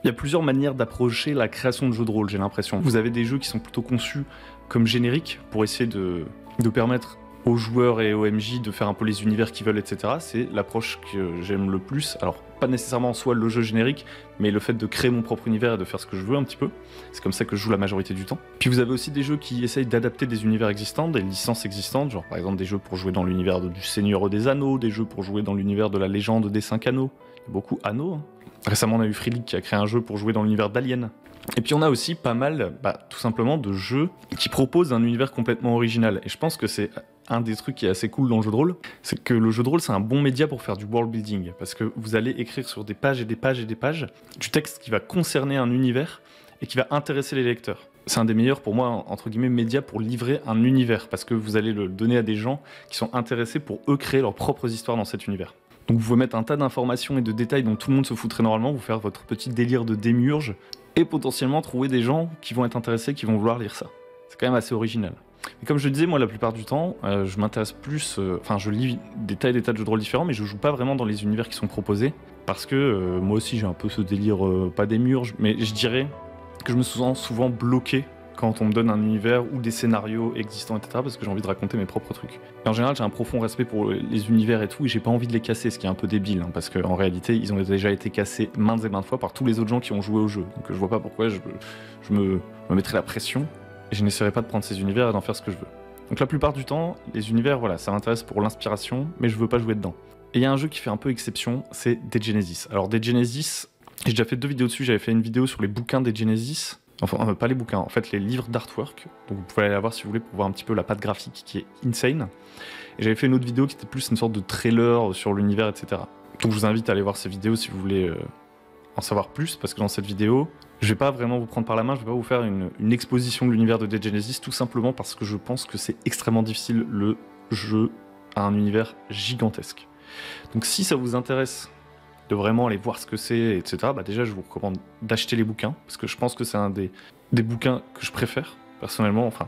Il y a plusieurs manières d'approcher la création de jeux de rôle, j'ai l'impression. Vous avez des jeux qui sont plutôt conçus comme génériques pour essayer de permettre aux joueurs et aux MJ de faire un peu les univers qu'ils veulent, etc. C'est l'approche que j'aime le plus. Alors, pas nécessairement en soi le jeu générique, mais le fait de créer mon propre univers et de faire ce que je veux un petit peu. C'est comme ça que je joue la majorité du temps. Puis vous avez aussi des jeux qui essayent d'adapter des univers existants, des licences existantes, genre par exemple des jeux pour jouer dans l'univers du Seigneur des Anneaux, des jeux pour jouer dans l'univers de la légende des 5 anneaux. Il y a beaucoup anneaux, hein. Récemment, on a eu Free League qui a créé un jeu pour jouer dans l'univers d'Alien. Et puis on a aussi pas mal, tout simplement, de jeux qui proposent un univers complètement original. Et je pense que c'est un des trucs qui est assez cool dans le jeu de rôle, c'est que le jeu de rôle, c'est un bon média pour faire du world building. Parce que vous allez écrire sur des pages et des pages et des pages du texte qui va concerner un univers et qui va intéresser les lecteurs. C'est un des meilleurs, pour moi, entre guillemets, médias pour livrer un univers. Parce que vous allez le donner à des gens qui sont intéressés pour eux créer leurs propres histoires dans cet univers. Donc vous pouvez mettre un tas d'informations et de détails dont tout le monde se foutrait normalement, vous faire votre petit délire de démiurge, et potentiellement trouver des gens qui vont être intéressés, qui vont vouloir lire ça. C'est quand même assez original. Mais comme je le disais, moi la plupart du temps, je m'intéresse plus... je lis des tas et des tas de jeux de rôle différents, mais je joue pas vraiment dans les univers qui sont proposés, parce que moi aussi j'ai un peu ce délire, pas démiurge, mais je dirais que je me sens souvent bloqué quand on me donne un univers ou des scénarios existants, etc., parce que j'ai envie de raconter mes propres trucs. Et en général, j'ai un profond respect pour les univers et tout, et j'ai pas envie de les casser, ce qui est un peu débile, hein, parce qu'en réalité, ils ont déjà été cassés maintes et maintes fois par tous les autres gens qui ont joué au jeu. Donc je vois pas pourquoi je me mettrais la pression, et je n'essaierai pas de prendre ces univers et d'en faire ce que je veux. Donc la plupart du temps, les univers, voilà, ça m'intéresse pour l'inspiration, mais je veux pas jouer dedans. Et il y a un jeu qui fait un peu exception, c'est Dead Genesis. Alors Dead Genesis, j'ai déjà fait 2 vidéos dessus, j'avais fait une vidéo sur les bouquins Dead Genesis, enfin, pas les bouquins, en fait les livres d'artwork, donc vous pouvez aller la voir si vous voulez pour voir un petit peu la patte graphique qui est insane. Et j'avais fait une autre vidéo qui était plus une sorte de trailer sur l'univers, etc. Donc je vous invite à aller voir ces vidéos si vous voulez en savoir plus, parce que dans cette vidéo, je vais pas vraiment vous prendre par la main, je vais pas vous faire une exposition de l'univers de Dead Genesis, tout simplement parce que je pense que c'est extrêmement difficile, le jeu a un univers gigantesque. Donc si ça vous intéresse de vraiment aller voir ce que c'est, etc., déjà je vous recommande d'acheter les bouquins, parce que je pense que c'est un des bouquins que je préfère, personnellement, enfin,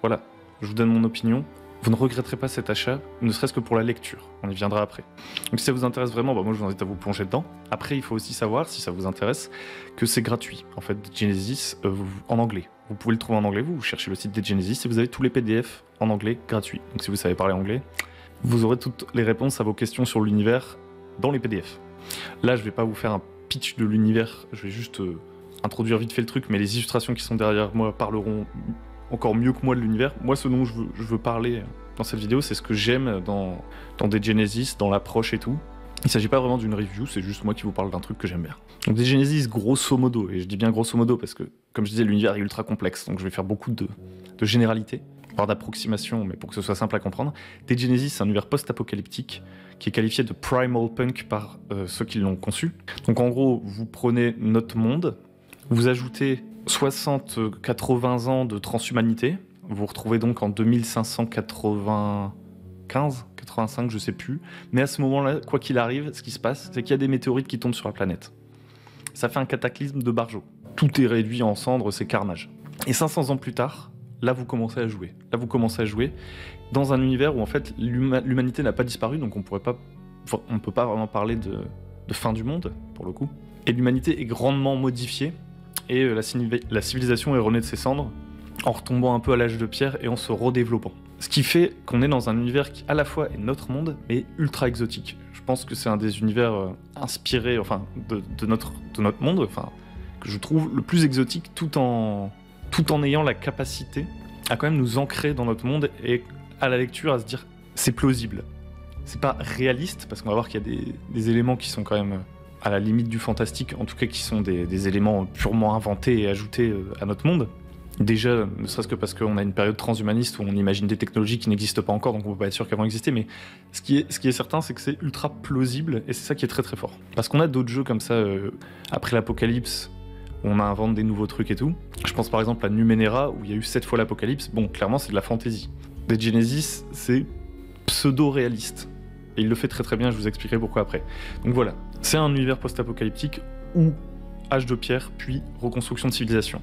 voilà, je vous donne mon opinion. Vous ne regretterez pas cet achat, ne serait-ce que pour la lecture, on y viendra après. Donc si ça vous intéresse vraiment, moi je vous invite à vous plonger dedans. Après il faut aussi savoir, si ça vous intéresse, que c'est gratuit. En fait, Genesis, en anglais. Vous pouvez le trouver en anglais, vous cherchez le site de Genesis et vous avez tous les PDF en anglais gratuits. Donc si vous savez parler anglais, vous aurez toutes les réponses à vos questions sur l'univers dans les PDF. Là, je vais pas vous faire un pitch de l'univers, je vais juste introduire vite fait le truc, mais les illustrations qui sont derrière moi parleront encore mieux que moi de l'univers. Moi, ce dont je veux parler dans cette vidéo, c'est ce que j'aime dans Dead Genesis, dans l'approche et tout. Il s'agit pas vraiment d'une review, c'est juste moi qui vous parle d'un truc que j'aime bien. Donc Dead Genesis, grosso modo, et je dis bien grosso modo parce que, comme je disais, l'univers est ultra complexe, donc je vais faire beaucoup de généralités, voire d'approximations, mais pour que ce soit simple à comprendre. Dead Genesis, c'est un univers post-apocalyptique qui est qualifié de primal punk par ceux qui l'ont conçu. Donc en gros, vous prenez notre monde, vous ajoutez 60-80 ans de transhumanité, vous vous retrouvez donc en 2595, 85, je sais plus, mais à ce moment-là, quoi qu'il arrive, ce qui se passe, c'est qu'il y a des météorites qui tombent sur la planète. Ça fait un cataclysme de barjo. Tout est réduit en cendres, c'est carnage. Et 500 ans plus tard, là vous commencez à jouer. Là vous commencez à jouer dans un univers où en fait l'humanité n'a pas disparu, donc on peut pas vraiment parler de fin du monde, pour le coup. Et l'humanité est grandement modifiée, et la civilisation est renée de ses cendres, en retombant un peu à l'âge de pierre et en se redéveloppant. Ce qui fait qu'on est dans un univers qui à la fois est notre monde, mais ultra exotique. Je pense que c'est un des univers inspirés de notre monde, que je trouve le plus exotique, tout en ayant la capacité à quand même nous ancrer dans notre monde et à la lecture à se dire c'est plausible. C'est pas réaliste, parce qu'on va voir qu'il y a des éléments qui sont quand même à la limite du fantastique, en tout cas qui sont des éléments purement inventés et ajoutés à notre monde. Déjà, ne serait-ce que parce qu'on a une période transhumaniste où on imagine des technologies qui n'existent pas encore, donc on peut pas être sûr qu'elles vont exister, mais ce qui est certain, c'est que c'est ultra plausible, et c'est ça qui est très très fort. Parce qu'on a d'autres jeux comme ça, après l'apocalypse, où on invente des nouveaux trucs et tout. Je pense par exemple à Numenera, où il y a eu 7 fois l'apocalypse. Bon, clairement, c'est de la fantasy. Dead Genesis, c'est pseudo-réaliste. Et il le fait très très bien, je vous expliquerai pourquoi après. Donc voilà, c'est un univers post-apocalyptique où âge de pierre, puis reconstruction de civilisation.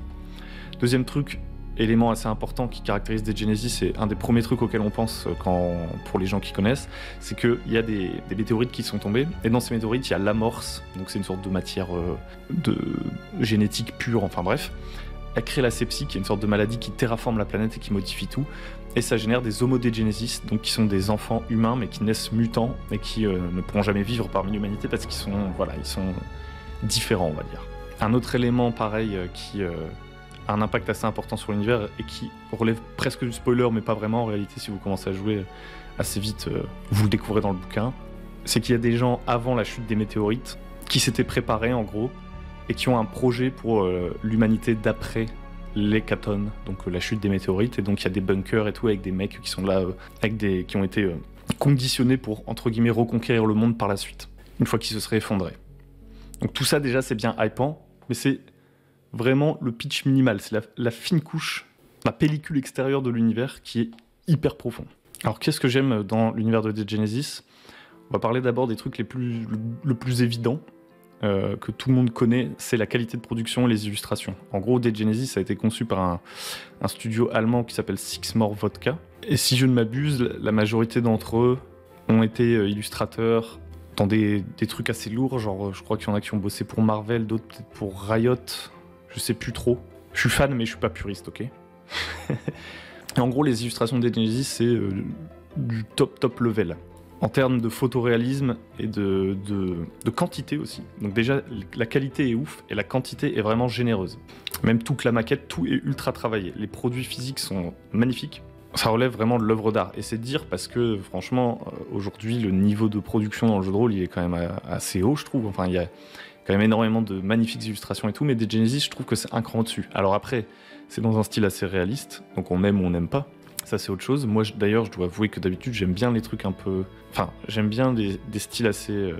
Deuxième truc, élément assez important qui caractérise Dead Genesis, et un des premiers trucs auxquels on pense pour les gens qui connaissent, c'est qu'il y a des météorites qui sont tombés, et dans ces météorites, il y a l'amorce, donc c'est une sorte de matière de génétique pure, enfin bref. Elle crée la sepsie, qui est une sorte de maladie qui terraforme la planète et qui modifie tout, et ça génère des Homo Dead Genesis, donc qui sont des enfants humains, mais qui naissent mutants, et qui ne pourront jamais vivre parmi l'humanité, parce qu'ils sont, ils sont différents, on va dire. Un autre élément pareil qui a un impact assez important sur l'univers et qui relève presque du spoiler, mais pas vraiment en réalité. Si vous commencez à jouer assez vite, vous le découvrez dans le bouquin. C'est qu'il y a des gens avant la chute des météorites qui s'étaient préparés en gros et qui ont un projet pour l'humanité d'après l'hécatombe, donc la chute des météorites. Et donc il y a des bunkers et tout avec des mecs qui sont là, qui ont été conditionnés pour entre guillemets reconquérir le monde par la suite, une fois qu'ils se seraient effondrés. Donc tout ça déjà c'est bien hypant, mais c'est vraiment le pitch minimal, c'est la fine couche, la pellicule extérieure de l'univers qui est hyper profond. Alors qu'est-ce que j'aime dans l'univers de Dead Genesis ? On va parler d'abord des trucs le plus évident, que tout le monde connaît, c'est la qualité de production et les illustrations. En gros, Dead Genesis a été conçu par un studio allemand qui s'appelle Six More Vodka, et si je ne m'abuse, la majorité d'entre eux ont été illustrateurs dans des trucs assez lourds, genre je crois qu'il y en a qui ont bossé pour Marvel, d'autres peut-être pour Riot, je sais plus trop. Je suis fan, mais je suis pas puriste, ok. Et en gros, les illustrations de Dead Genesis, c'est du top level. En termes de photoréalisme et de quantité aussi. Donc déjà, la qualité est ouf et la quantité est vraiment généreuse. Même toute la maquette, tout est ultra travaillé. Les produits physiques sont magnifiques. Ça relève vraiment de l'œuvre d'art. Et c'est dire parce que, franchement, aujourd'hui, le niveau de production dans le jeu de rôle, il est quand même assez haut, je trouve. Enfin, il y a quand même énormément de magnifiques illustrations et tout, mais Dead Genesis, je trouve que c'est un cran au-dessus. Alors après, c'est dans un style assez réaliste, donc on aime ou on n'aime pas. Ça, c'est autre chose. Moi, d'ailleurs, je dois avouer que d'habitude, j'aime bien les trucs un peu... Enfin, j'aime bien des styles assez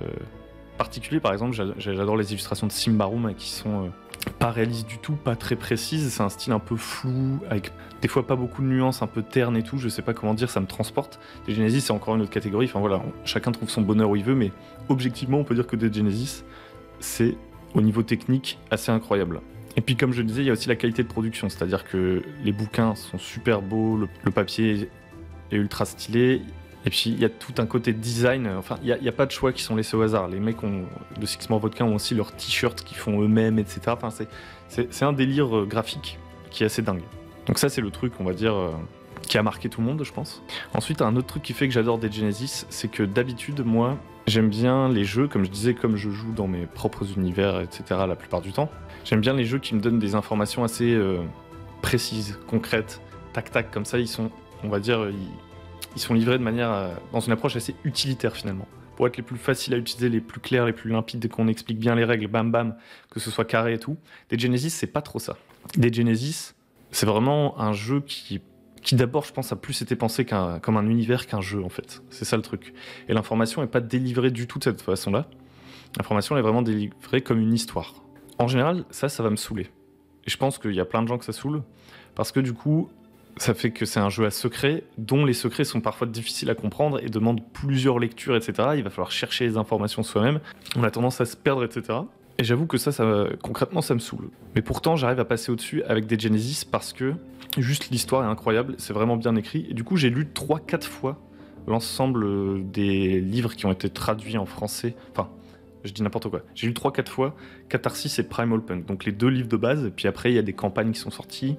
particuliers. Par exemple, j'adore les illustrations de Symbaroum qui sont pas réalistes du tout, pas très précises. C'est un style un peu flou, avec des fois pas beaucoup de nuances, un peu ternes et tout. Je sais pas comment dire, ça me transporte. Dead Genesis, c'est encore une autre catégorie. Enfin voilà, chacun trouve son bonheur où il veut, mais objectivement, on peut dire que Dead Genesis, c'est au niveau technique assez incroyable. Et puis comme je le disais, il y a aussi la qualité de production, c'est-à-dire que les bouquins sont super beaux, le papier est ultra stylé, et puis il y a tout un côté design, enfin il n'y a pas de choix qui sont laissés au hasard. Les mecs de Six More Vodka ont aussi leurs t-shirts qu'ils font eux-mêmes, etc. Enfin, c'est un délire graphique qui est assez dingue. Donc ça c'est le truc, on va dire, qui a marqué tout le monde, je pense. Ensuite, un autre truc qui fait que j'adore Dead Genesis, c'est que d'habitude, moi, j'aime bien les jeux, comme je disais, comme je joue dans mes propres univers, etc. la plupart du temps. J'aime bien les jeux qui me donnent des informations assez précises, concrètes, tac-tac, comme ça, ils sont, on va dire, ils sont livrés de manière, dans une approche assez utilitaire finalement. Pour être les plus faciles à utiliser, les plus clairs, les plus limpides, qu'on explique bien les règles, bam bam, que ce soit carré et tout. Dead Genesis, c'est pas trop ça. Dead Genesis, c'est vraiment un jeu qui d'abord, je pense, a plus été pensé comme un univers qu'un jeu, en fait. C'est ça le truc. Et l'information n'est pas délivrée du tout de cette façon-là. L'information est vraiment délivrée comme une histoire. En général, ça va me saouler. Et je pense qu'il y a plein de gens que ça saoule, parce que du coup, ça fait que c'est un jeu à secret, dont les secrets sont parfois difficiles à comprendre et demandent plusieurs lectures, etc. Il va falloir chercher les informations soi-même. On a tendance à se perdre, etc. Et j'avoue que ça concrètement, ça me saoule. Mais pourtant, j'arrive à passer au-dessus avec Dead Genesis parce que juste l'histoire est incroyable, c'est vraiment bien écrit. Et du coup, j'ai lu 3-4 fois l'ensemble des livres qui ont été traduits en français. Enfin, je dis n'importe quoi. J'ai lu 3-4 fois Catharsis et Primal Punk, donc les 2 livres de base. Et puis après, il y a des campagnes qui sont sorties.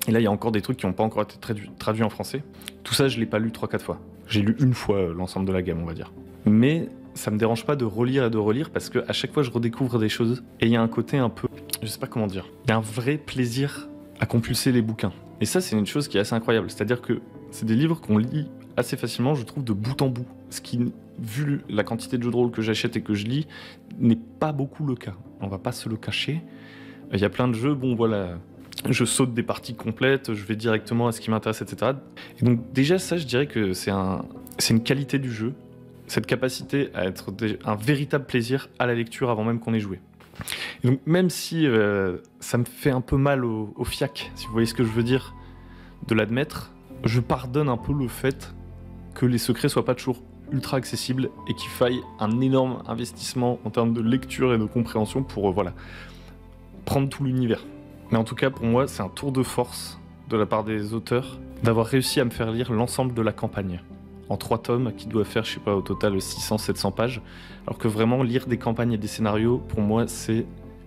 Et là, il y a encore des trucs qui n'ont pas encore été traduits en français. Tout ça, je ne l'ai pas lu 3-4 fois. J'ai lu une fois l'ensemble de la gamme, on va dire. Mais ça me dérange pas de relire et de relire parce qu'à chaque fois, je redécouvre des choses. Et il y a un côté un peu... Je sais pas comment dire. Il y a un vrai plaisir à compulser les bouquins. Et ça, c'est une chose qui est assez incroyable. C'est-à-dire que c'est des livres qu'on lit assez facilement, je trouve, de bout en bout. Ce qui, vu la quantité de jeux de rôle que j'achète et que je lis, n'est pas beaucoup le cas. On va pas se le cacher. Il y a plein de jeux, bon voilà, je saute des parties complètes, je vais directement à ce qui m'intéresse, etc. Et donc déjà ça, je dirais que c'est une qualité du jeu, cette capacité à être un véritable plaisir à la lecture avant même qu'on ait joué. Et donc même si ça me fait un peu mal au fiac, si vous voyez ce que je veux dire, de l'admettre, je pardonne un peu le fait que les secrets soient pas toujours ultra accessibles et qu'il faille un énorme investissement en termes de lecture et de compréhension pour prendre tout l'univers. Mais en tout cas, pour moi, c'est un tour de force de la part des auteurs d'avoir réussi à me faire lire l'ensemble de la campagne en 3 tomes qui doivent faire, je sais pas, au total 600-700 pages. Alors que vraiment, lire des campagnes et des scénarios, pour moi, c'est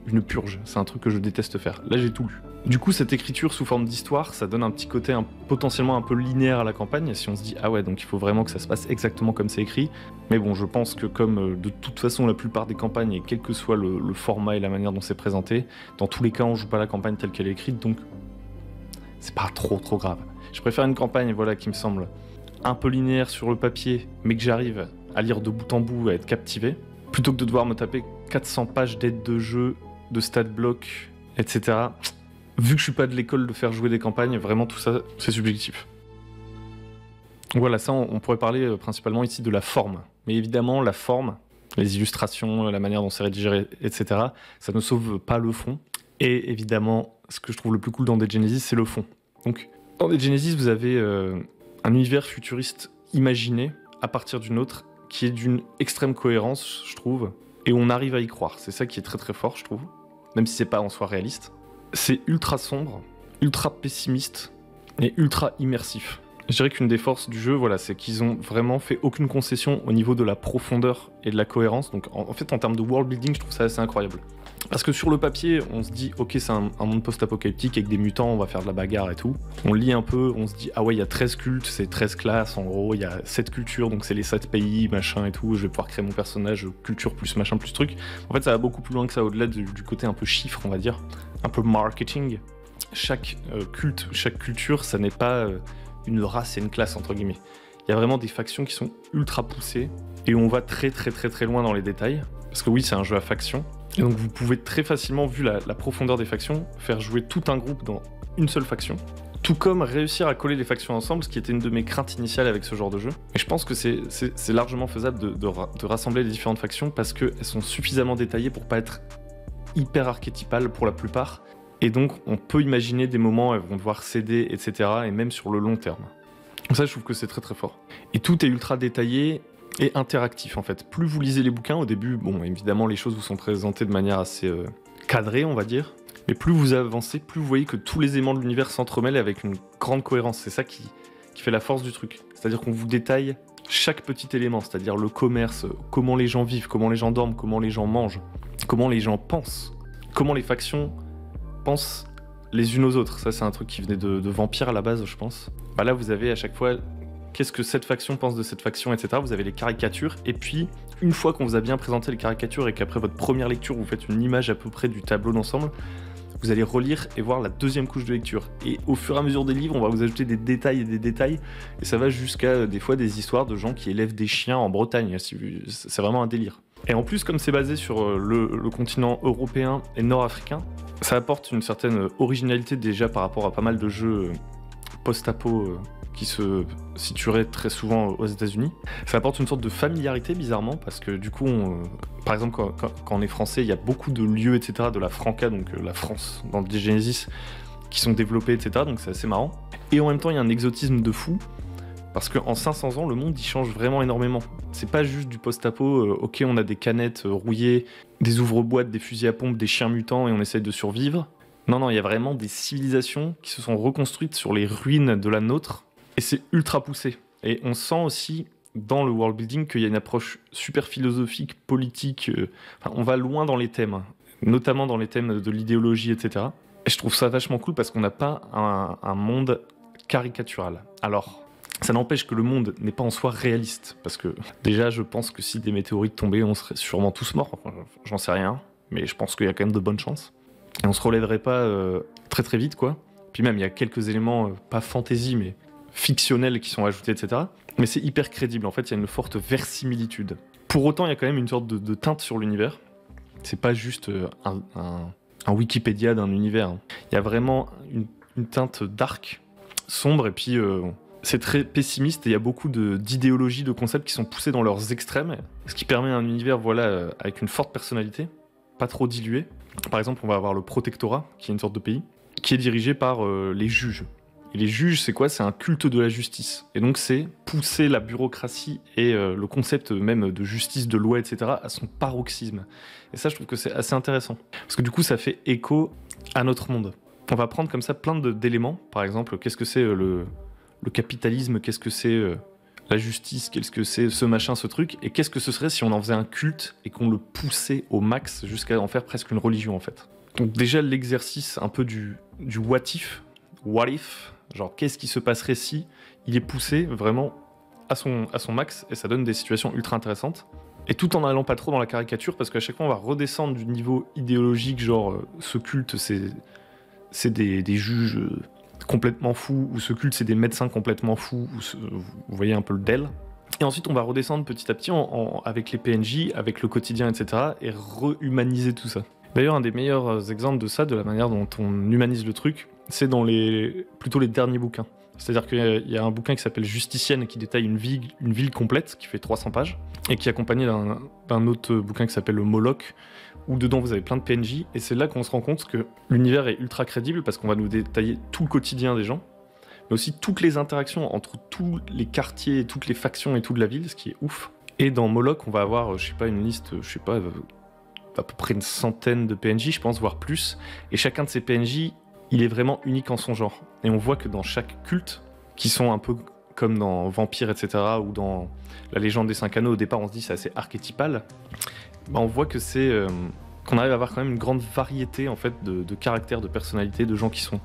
une purge. C'est un truc que je déteste faire. Là, j'ai tout lu. Du coup, cette écriture sous forme d'histoire, ça donne un petit côté potentiellement un peu linéaire à la campagne, si on se dit « Ah ouais, donc il faut vraiment que ça se passe exactement comme c'est écrit ». Mais bon, je pense que comme de toute façon la plupart des campagnes, et quel que soit le format et la manière dont c'est présenté, dans tous les cas, on joue pas la campagne telle qu'elle est écrite, donc c'est pas trop grave. Je préfère une campagne voilà, qui me semble un peu linéaire sur le papier, mais que j'arrive à lire de bout en bout, à être captivé, plutôt que de devoir me taper 400 pages d'aide de jeu, de stat block, etc. Vu que je suis pas de l'école de faire jouer des campagnes, vraiment tout ça, c'est subjectif. Voilà, ça, on pourrait parler principalement ici de la forme. Mais évidemment, la forme, les illustrations, la manière dont c'est rédigé, etc., ça ne sauve pas le fond. Et évidemment, ce que je trouve le plus cool dans Dead Genesis, c'est le fond. Donc, dans Dead Genesis, vous avez un univers futuriste imaginé à partir d'une autre, qui est d'une extrême cohérence, je trouve, et on arrive à y croire. C'est ça qui est très fort, je trouve, même si c'est pas en soi réaliste. C'est ultra sombre, ultra pessimiste et ultra immersif. Je dirais qu'une des forces du jeu, voilà, c'est qu'ils ont vraiment fait aucune concession au niveau de la profondeur et de la cohérence. Donc en fait, en termes de world building, je trouve ça assez incroyable. Parce que sur le papier, on se dit, ok, c'est un monde post-apocalyptique avec des mutants, on va faire de la bagarre et tout. On lit un peu, on se dit, ah ouais, il y a 13 cultes, c'est 13 classes, en gros, il y a 7 cultures, donc c'est les 7 pays, machin et tout, je vais pouvoir créer mon personnage, culture plus machin plus truc. En fait, ça va beaucoup plus loin que ça, au-delà du côté un peu chiffre, on va dire, un peu marketing. Chaque culte, chaque culture, ça n'est pas une race et une classe, entre guillemets. Il y a vraiment des factions qui sont ultra poussées, et on va très loin dans les détails. Parce que oui, c'est un jeu à factions. Et donc vous pouvez très facilement, vu la profondeur des factions, faire jouer tout un groupe dans une seule faction. Tout comme réussir à coller les factions ensemble, ce qui était une de mes craintes initiales avec ce genre de jeu. Et je pense que c'est largement faisable de rassembler les différentes factions parce qu'elles sont suffisamment détaillées pour pas être hyper archétypales pour la plupart. Et donc on peut imaginer des moments où elles vont devoir céder, etc. Et même sur le long terme. Donc ça, je trouve que c'est très fort. Et tout est ultra détaillé et interactif en fait. Plus vous lisez les bouquins, au début, bon évidemment les choses vous sont présentées de manière assez cadrée on va dire, mais plus vous avancez, plus vous voyez que tous les éléments de l'univers s'entremêlent avec une grande cohérence. C'est ça qui fait la force du truc. C'est-à-dire qu'on vous détaille chaque petit élément, c'est-à-dire le commerce, comment les gens vivent, comment les gens dorment, comment les gens mangent, comment les gens pensent, comment les factions pensent les unes aux autres. Ça c'est un truc qui venait de Vampire à la base je pense. Bah là vous avez à chaque fois qu'est-ce que cette faction pense de cette faction, etc. Vous avez les caricatures, et puis, une fois qu'on vous a bien présenté les caricatures et qu'après votre première lecture, vous faites une image à peu près du tableau d'ensemble, vous allez relire et voir la deuxième couche de lecture. Et au fur et à mesure des livres, on va vous ajouter des détails et des détails, et ça va jusqu'à des fois des histoires de gens qui élèvent des chiens en Bretagne. C'est vraiment un délire. Et en plus, comme c'est basé sur le continent européen et nord-africain, ça apporte une certaine originalité déjà par rapport à pas mal de jeux post-apo qui se situerait très souvent aux États-Unis. Ça apporte une sorte de familiarité bizarrement parce que du coup, par exemple, quand on est français, il y a beaucoup de lieux, etc., de la Franca, donc la France, dans Dead Genesis, qui sont développés, etc., donc c'est assez marrant. Et en même temps, il y a un exotisme de fou parce qu'en 500 ans, le monde, il change vraiment énormément. C'est pas juste du post-apo, ok, on a des canettes rouillées, des ouvre-boîtes, des fusils à pompe, des chiens mutants et on essaye de survivre. Non, il y a vraiment des civilisations qui se sont reconstruites sur les ruines de la nôtre. Et c'est ultra poussé. Et on sent aussi dans le world building qu'il y a une approche super philosophique, politique. Enfin, on va loin dans les thèmes, notamment dans les thèmes de l'idéologie, etc. Et je trouve ça vachement cool parce qu'on n'a pas un monde caricatural. Alors, ça n'empêche que le monde n'est pas en soi réaliste. Parce que déjà, je pense que si des météorites tombaient, on serait sûrement tous morts. Enfin, j'en sais rien. Mais je pense qu'il y a quand même de bonnes chances. Et on se relèverait pas très vite, quoi. Puis même, il y a quelques éléments, pas fantasy, mais fictionnels qui sont ajoutés, etc. Mais c'est hyper crédible, en fait, il y a une forte verisimilitude. Pour autant, il y a quand même une sorte de teinte sur l'univers. C'est pas juste un Wikipédia d'un univers. Il y a vraiment une teinte dark, sombre, et puis c'est très pessimiste, et il y a beaucoup d'idéologies, de concepts qui sont poussés dans leurs extrêmes, ce qui permet un univers voilà, avec une forte personnalité, pas trop dilué. Par exemple, on va avoir le protectorat, qui est une sorte de pays, qui est dirigé par les juges. Et les juges, c'est quoi? C'est un culte de la justice. Et donc c'est pousser la bureaucratie et le concept même de justice, de loi, etc. à son paroxysme. Et ça, je trouve que c'est assez intéressant. Parce que du coup, ça fait écho à notre monde. on va prendre comme ça plein d'éléments. Par exemple, qu'est-ce que c'est le capitalisme, qu'est-ce que c'est la justice, qu'est-ce que c'est ce machin, ce truc, et qu'est-ce que ce serait si on en faisait un culte et qu'on le poussait au max jusqu'à en faire presque une religion en fait. Donc déjà l'exercice un peu du what if, genre qu'est-ce qui se passerait si, il est poussé vraiment à son max et ça donne des situations ultra intéressantes. Et tout en allant pas trop dans la caricature parce qu'à chaque fois on va redescendre du niveau idéologique, genre ce culte c'est des juges complètement fous, ou ce culte c'est des médecins complètement fous, vous voyez un peu le DEL. Et ensuite on va redescendre petit à petit avec les PNJ, avec le quotidien, etc. et rehumaniser tout ça. D'ailleurs un des meilleurs exemples de ça, de la manière dont on humanise le truc, c'est dans plutôt les derniers bouquins. C'est-à-dire qu'il y a un bouquin qui s'appelle Justicienne qui détaille une ville complète, qui fait 300 pages, et qui est accompagné d'un autre bouquin qui s'appelle le Moloch, où dedans vous avez plein de PNJ, et c'est là qu'on se rend compte que l'univers est ultra crédible, parce qu'on va nous détailler tout le quotidien des gens, mais aussi toutes les interactions entre tous les quartiers, toutes les factions et toute la ville, ce qui est ouf. Et dans Moloch, on va avoir, une liste, à peu près une centaine de PNJ, je pense, voire plus, et chacun de ces PNJ, il est vraiment unique en son genre. Et on voit que dans chaque culte, qui sont un peu comme dans Vampire, etc., ou dans la légende des 5 anneaux, au départ on se dit c'est assez archétypal, on voit que qu'on arrive à avoir quand même une grande variété en fait, de caractères, de personnalités, de gens qui sont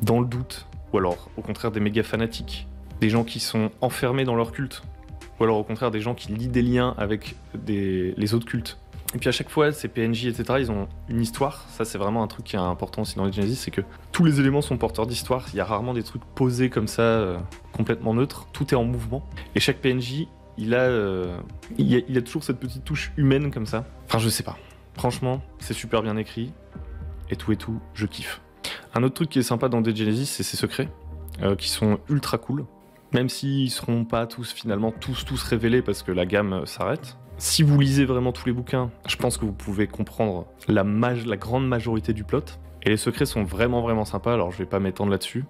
dans le doute, ou alors au contraire des méga fanatiques, des gens qui sont enfermés dans leur culte, ou alors au contraire des gens qui lient des liens avec les autres cultes. Et puis à chaque fois, ces PNJ, etc., ils ont une histoire. Ça, c'est vraiment un truc qui est important aussi dans les Genesis, c'est que tous les éléments sont porteurs d'histoire. Il y a rarement des trucs posés comme ça, complètement neutres. Tout est en mouvement. Et chaque PNJ, il a toujours cette petite touche humaine comme ça. Enfin, je sais pas. Franchement, c'est super bien écrit. Et tout, je kiffe. Un autre truc qui est sympa dans Dead Genesis, c'est ses secrets, qui sont ultra cool. Même s'ils seront pas finalement tous révélés parce que la gamme s'arrête. Si vous lisez vraiment tous les bouquins, je pense que vous pouvez comprendre la grande majorité du plot. Et les secrets sont vraiment sympas, alors je vais pas m'étendre là-dessus.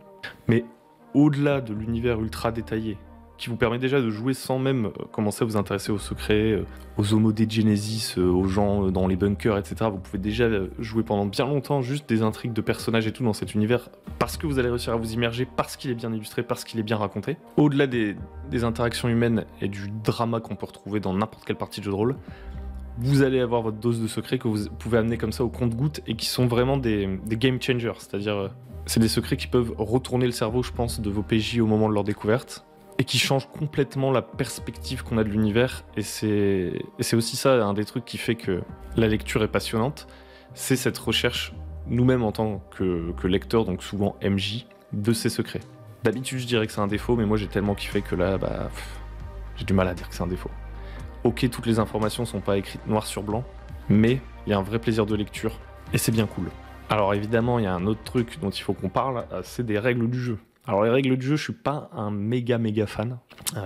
Mais au-delà de l'univers ultra détaillé, qui vous permet déjà de jouer sans même commencer à vous intéresser aux secrets, aux homos des Genesis, aux gens dans les bunkers, etc. Vous pouvez déjà jouer pendant bien longtemps juste des intrigues de personnages et tout dans cet univers, parce que vous allez réussir à vous immerger, parce qu'il est bien illustré, parce qu'il est bien raconté. Au-delà des interactions humaines et du drama qu'on peut retrouver dans n'importe quelle partie de jeu de rôle, vous allez avoir votre dose de secrets que vous pouvez amener comme ça au compte-gouttes et qui sont vraiment des game changers, c'est-à-dire c'est des secrets qui peuvent retourner le cerveau, je pense, de vos PJ au moment de leur découverte, et qui change complètement la perspective qu'on a de l'univers. Et c'est aussi ça, un des trucs qui fait que la lecture est passionnante, c'est cette recherche, nous-mêmes en tant que lecteurs, donc souvent MJ, de ces secrets. D'habitude, je dirais que c'est un défaut, mais moi j'ai tellement kiffé que là, j'ai du mal à dire que c'est un défaut. Ok, toutes les informations sont pas écrites noir sur blanc, mais il y a un vrai plaisir de lecture, et c'est bien cool. Alors évidemment, il y a un autre truc dont il faut qu'on parle, c'est des règles du jeu. Alors les règles du jeu, je suis pas un méga fan.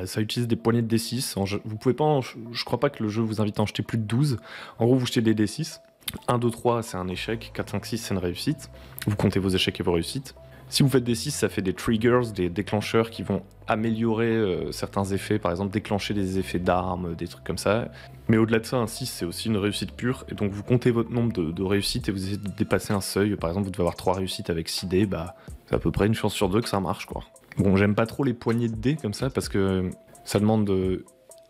Ça utilise des poignées de D6. Vous pouvez pas, je crois pas que le jeu vous invite à en jeter plus de 12. En gros, vous jetez des D6. 1, 2, 3, c'est un échec. 4, 5, 6, c'est une réussite. Vous comptez vos échecs et vos réussites. Si vous faites des 6, ça fait des triggers, des déclencheurs qui vont améliorer certains effets, par exemple déclencher des effets d'armes, des trucs comme ça. Mais au-delà de ça, un 6, c'est aussi une réussite pure. Et donc vous comptez votre nombre de réussites et vous essayez de dépasser un seuil. Par exemple, vous devez avoir 3 réussites avec 6 dés, c'est à peu près une chance sur 2 que ça marche, quoi. Bon, j'aime pas trop les poignées de dés comme ça, parce que ça demande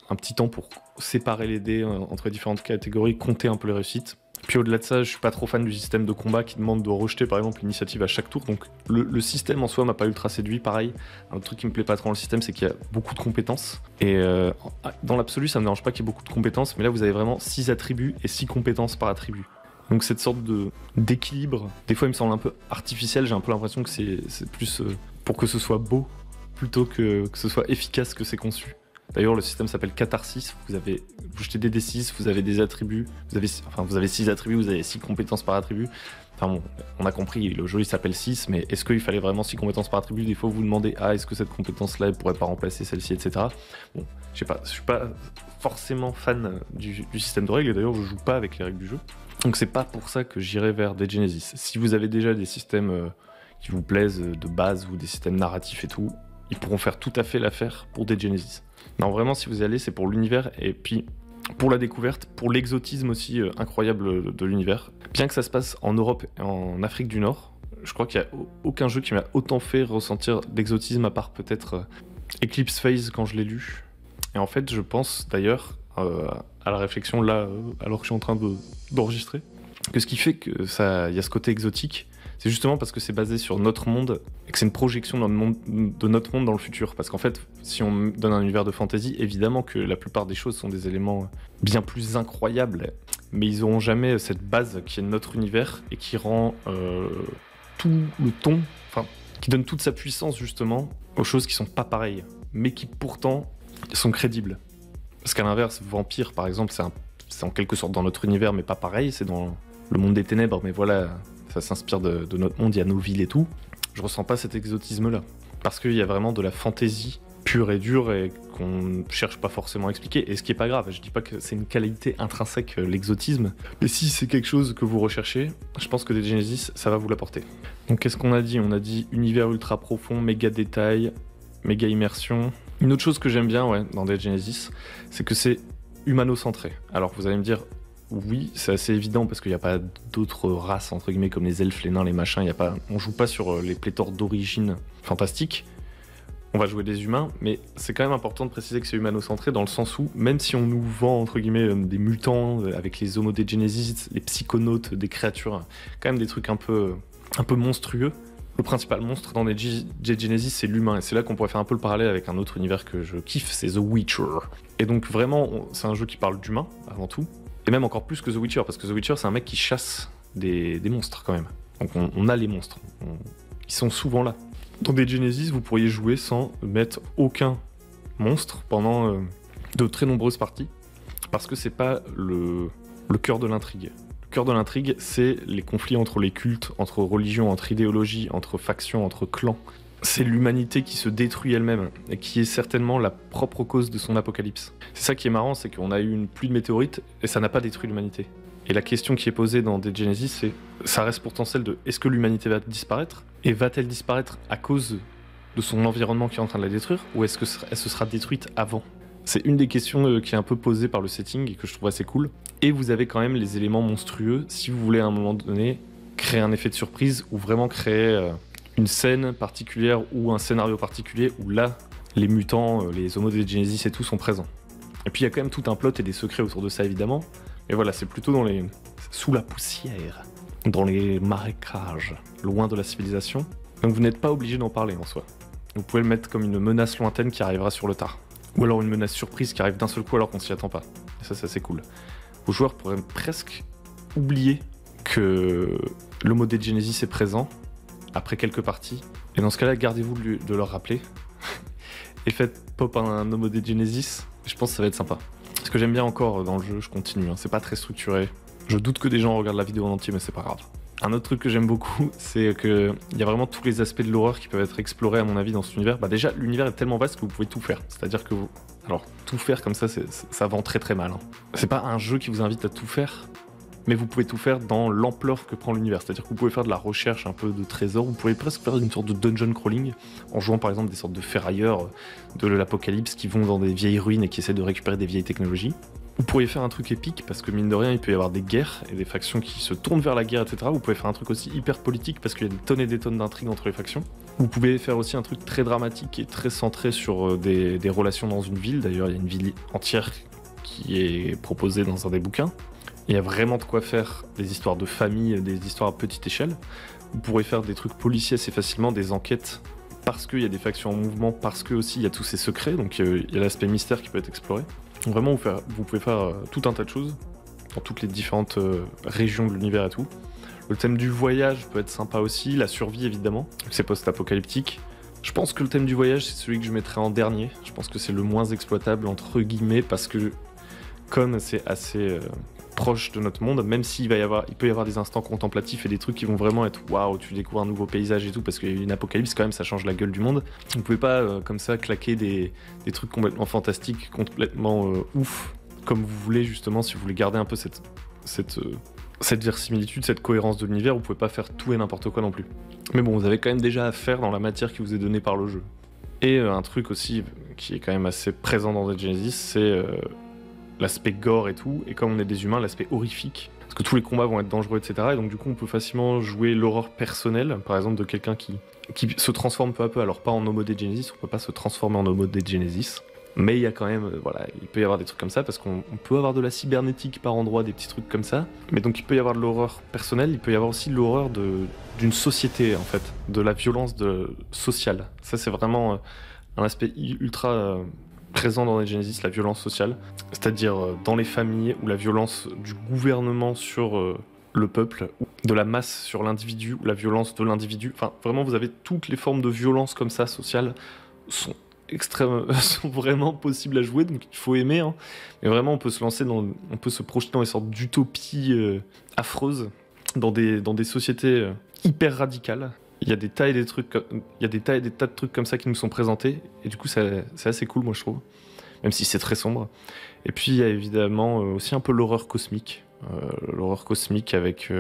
un petit temps pour séparer les dés entre les différentes catégories, compter un peu les réussites. Puis au-delà de ça, je suis pas trop fan du système de combat qui demande de rejeter par exemple l'initiative à chaque tour, donc le système en soi m'a pas ultra séduit. Pareil, un autre truc qui me plaît pas trop dans le système, c'est qu'il y a beaucoup de compétences, et dans l'absolu ça me dérange pas qu'il y ait beaucoup de compétences, mais là vous avez vraiment 6 attributs et 6 compétences par attribut. Donc cette sorte d'équilibre, des fois il me semble un peu artificiel, j'ai un peu l'impression que c'est plus pour que ce soit beau, plutôt que ce soit efficace que c'est conçu. D'ailleurs, le système s'appelle Catharsis. Vous jetez des D6, vous avez des attributs. Vous avez 6 attributs, vous avez 6 compétences par attribut. Enfin bon, on a compris, le jeu il s'appelle 6, mais est-ce qu'il fallait vraiment 6 compétences par attribut? Des fois, vous vous demandez, est-ce que cette compétence-là, elle pourrait pas remplacer celle-ci, etc. Bon, je sais pas, je suis pas forcément fan du système de règles, et d'ailleurs, je joue pas avec les règles du jeu. Donc c'est pas pour ça que j'irai vers Dead Genesis. Si vous avez déjà des systèmes qui vous plaisent de base, ou des systèmes narratifs et tout, ils pourront faire tout à fait l'affaire pour Dead Genesis. Non, vraiment, si vous y allez, c'est pour l'univers et puis pour la découverte, pour l'exotisme aussi incroyable de l'univers. Bien que ça se passe en Europe et en Afrique du Nord, je crois qu'il n'y a aucun jeu qui m'a autant fait ressentir d'exotisme, à part peut-être Eclipse Phase quand je l'ai lu. Et en fait, je pense d'ailleurs, à la réflexion là, alors que je suis en train d'enregistrer, que ce qui fait que il y a ce côté exotique, c'est justement parce que c'est basé sur notre monde et que c'est une projection de notre monde dans le futur. Parce qu'en fait, si on donne un univers de fantasy, évidemment que la plupart des choses sont des éléments bien plus incroyables, mais ils n'auront jamais cette base qui est notre univers et qui rend tout le ton, enfin, qui donne toute sa puissance justement aux choses qui sont pas pareilles, mais qui pourtant sont crédibles. Parce qu'à l'inverse, Vampire par exemple, c'est en quelque sorte dans notre univers, mais pas pareil, c'est dans le monde des ténèbres, mais voilà, ça s'inspire de notre monde, il y a nos villes et tout. Je ressens pas cet exotisme-là. Parce qu'il y a vraiment de la fantaisie pure et dure et qu'on cherche pas forcément à expliquer. Et ce qui est pas grave, je dis pas que c'est une qualité intrinsèque, l'exotisme. Mais si c'est quelque chose que vous recherchez, je pense que Dead Genesis, ça va vous l'apporter. Donc qu'est-ce qu'on a dit ? On a dit univers ultra profond, méga détail, méga immersion. Une autre chose que j'aime bien dans Dead Genesis, c'est que c'est humano-centré. Alors vous allez me dire, oui, c'est assez évident parce qu'il n'y a pas d'autres races entre guillemets comme les elfes, les nains, les machins. On joue pas sur les pléthores d'origine fantastique. On va jouer des humains, mais c'est quand même important de préciser que c'est humano-centré dans le sens où, même si on nous vend entre guillemets des mutants avec les Homo de Genesis, les psychonautes, des créatures, quand même des trucs un peu monstrueux. Le principal monstre dans Dead Genesis, c'est l'humain, et c'est là qu'on pourrait faire un peu le parallèle avec un autre univers que je kiffe, c'est The Witcher. Et donc vraiment, c'est un jeu qui parle d'humain avant tout. Et même encore plus que The Witcher, parce que The Witcher, c'est un mec qui chasse des monstres quand même. Donc on a les monstres, ils sont souvent là. Dans Dead Genesis, vous pourriez jouer sans mettre aucun monstre pendant de très nombreuses parties, parce que c'est pas le cœur de l'intrigue. Le cœur de l'intrigue, c'est les conflits entre les cultes, entre religions, entre idéologies, entre factions, entre clans. C'est l'humanité qui se détruit elle-même, et qui est certainement la propre cause de son apocalypse. C'est ça qui est marrant, c'est qu'on a eu une pluie de météorites, et ça n'a pas détruit l'humanité. Et la question qui est posée dans Dead Genesis, c'est, ça reste pourtant celle de, est-ce que l'humanité va disparaître ? Et va-t-elle disparaître à cause de son environnement qui est en train de la détruire, ou est-ce qu'elle se sera détruite avant ? C'est une des questions qui est un peu posée par le setting, et que je trouve assez cool. Et vous avez quand même les éléments monstrueux, si vous voulez à un moment donné créer un effet de surprise, ou vraiment créer une scène particulière ou un scénario particulier où là, les mutants, les Homo de Genesis et tout sont présents. Et puis il y a quand même tout un plot et des secrets autour de ça évidemment. Mais voilà, c'est plutôt sous la poussière, dans les marécages, loin de la civilisation. Donc vous n'êtes pas obligé d'en parler en soi. Vous pouvez le mettre comme une menace lointaine qui arrivera sur le tard. Ou alors une menace surprise qui arrive d'un seul coup alors qu'on s'y attend pas. Et ça, c'est assez cool. Vos joueurs pourraient presque oublier que l'Homo de Genesis est présent après quelques parties. Et dans ce cas-là, gardez-vous de leur rappeler. Et faites pop un Homo de Genesis. Je pense que ça va être sympa. Ce que j'aime bien encore dans le jeu, je continue, c'est pas très structuré. Je doute que des gens regardent la vidéo en entier, mais c'est pas grave. Un autre truc que j'aime beaucoup, c'est qu'il y a vraiment tous les aspects de l'horreur qui peuvent être explorés à mon avis dans cet univers. Bah déjà, l'univers est tellement vaste que vous pouvez tout faire. C'est-à-dire que alors, tout faire comme ça, ça vend très très mal. C'est pas un jeu qui vous invite à tout faire, mais vous pouvez tout faire dans l'ampleur que prend l'univers. C'est-à-dire que vous pouvez faire de la recherche un peu de trésors, vous pouvez presque faire une sorte de dungeon crawling, en jouant par exemple des sortes de ferrailleurs de l'apocalypse qui vont dans des vieilles ruines et qui essaient de récupérer des vieilles technologies. Vous pourriez faire un truc épique, parce que mine de rien, il peut y avoir des guerres et des factions qui se tournent vers la guerre, etc. Vous pouvez faire un truc aussi hyper politique, parce qu'il y a des tonnes et des tonnes d'intrigues entre les factions. Vous pouvez faire aussi un truc très dramatique et très centré sur des relations dans une ville. D'ailleurs, il y a une ville entière qui est proposée dans un des bouquins. Il y a vraiment de quoi faire des histoires de famille, des histoires à petite échelle. Vous pourrez faire des trucs policiers assez facilement, des enquêtes, parce qu'il y a des factions en mouvement, parce que aussi il y a tous ces secrets, donc il y a l'aspect mystère qui peut être exploré. Donc vraiment, vous pouvez faire tout un tas de choses, dans toutes les différentes régions de l'univers et tout. Le thème du voyage peut être sympa aussi, la survie évidemment, donc c'est post-apocalyptique. Je pense que le thème du voyage, c'est celui que je mettrais en dernier. Je pense que c'est le moins exploitable, entre guillemets, parce que comme c'est assez proche de notre monde, même s'il peut y avoir des instants contemplatifs et des trucs qui vont vraiment être waouh, tu découvres un nouveau paysage et tout, parce qu'il y a une apocalypse quand même, ça change la gueule du monde. Vous pouvez pas comme ça claquer des trucs complètement fantastiques, complètement ouf, comme vous voulez justement, si vous voulez garder un peu cette versimilitude, cette cohérence de l'univers, vous pouvez pas faire tout et n'importe quoi non plus. Mais bon, vous avez quand même déjà à faire dans la matière qui vous est donnée par le jeu. Et un truc aussi qui est quand même assez présent dans Dead Genesis, c'est l'aspect gore et tout, et comme on est des humains, l'aspect horrifique. Parce que tous les combats vont être dangereux, etc. Et donc du coup, on peut facilement jouer l'horreur personnelle, par exemple de quelqu'un qui se transforme peu à peu. Alors pas en Homo de Genesis, on peut pas se transformer en Homo de Genesis. Mais il y a quand même, voilà, il peut y avoir des trucs comme ça, parce qu'on peut avoir de la cybernétique par endroit, des petits trucs comme ça. Mais donc il peut y avoir de l'horreur personnelle, il peut y avoir aussi de l'horreur d'une société, en fait, de la violence sociale. Ça, c'est vraiment un aspect ultra présent dans les Genesis, la violence sociale. C'est-à-dire dans les familles, ou la violence du gouvernement sur le peuple, ou de la masse sur l'individu, ou la violence de l'individu. Enfin, vraiment, vous avez toutes les formes de violence comme ça, sociale, sont vraiment possibles à jouer, donc il faut aimer, hein. Mais vraiment, on peut se projeter dans des sortes d'utopies affreuses, dans des sociétés hyper radicales. Il y a des tas et des tas de trucs comme ça qui nous sont présentés, et du coup, c'est assez cool, moi, je trouve, même si c'est très sombre. Et puis, il y a évidemment aussi un peu l'horreur cosmique avec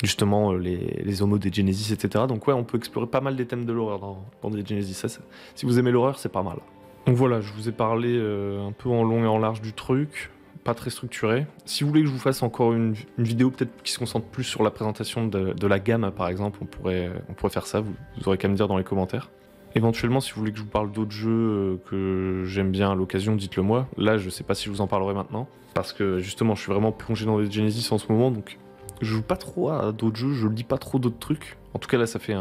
justement les homos des Genesis, etc. Donc ouais, on peut explorer pas mal des thèmes de l'horreur dans des Genesis. Si vous aimez l'horreur, c'est pas mal. Donc voilà, je vous ai parlé un peu en long et en large du truc, pas très structuré. Si vous voulez que je vous fasse encore une vidéo peut-être qui se concentre plus sur la présentation de la gamme, par exemple, on pourrait faire ça, vous aurez qu'à me dire dans les commentaires. Éventuellement, si vous voulez que je vous parle d'autres jeux que j'aime bien à l'occasion, dites-le moi. Là, je sais pas si je vous en parlerai maintenant, parce que justement, je suis vraiment plongé dans les Genesis en ce moment, donc je joue pas trop à d'autres jeux, je lis pas trop d'autres trucs. En tout cas, là, ça fait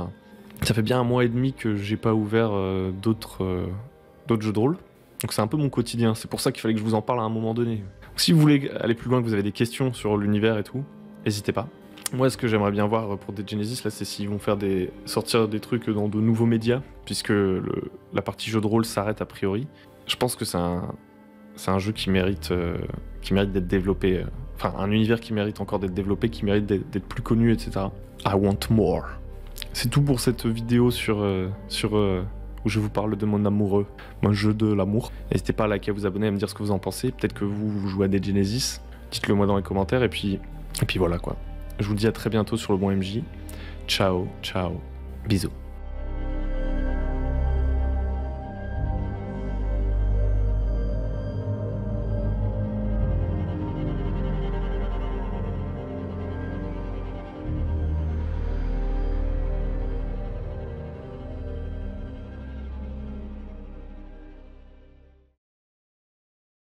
bien 1 mois et demi que j'ai pas ouvert d'autres jeux de rôle. Donc c'est un peu mon quotidien, c'est pour ça qu'il fallait que je vous en parle à un moment donné. Donc, si vous voulez aller plus loin, que vous avez des questions sur l'univers et tout, n'hésitez pas. Moi, ce que j'aimerais bien voir pour des Genesis, là, c'est s'ils vont sortir des trucs dans de nouveaux médias, puisque la partie jeu de rôle s'arrête a priori. Je pense que c'est un jeu qui mérite d'être développé, enfin un univers qui mérite encore d'être développé, qui mérite d'être plus connu, etc. I want more. C'est tout pour cette vidéo où je vous parle de mon amoureux, mon jeu de l'amour. N'hésitez pas à liker, à vous abonner, à me dire ce que vous en pensez. Peut-être que vous jouez à des Genesis, dites-le moi dans les commentaires, et puis voilà quoi. Je vous dis à très bientôt sur le bon MJ. Ciao, ciao, bisous.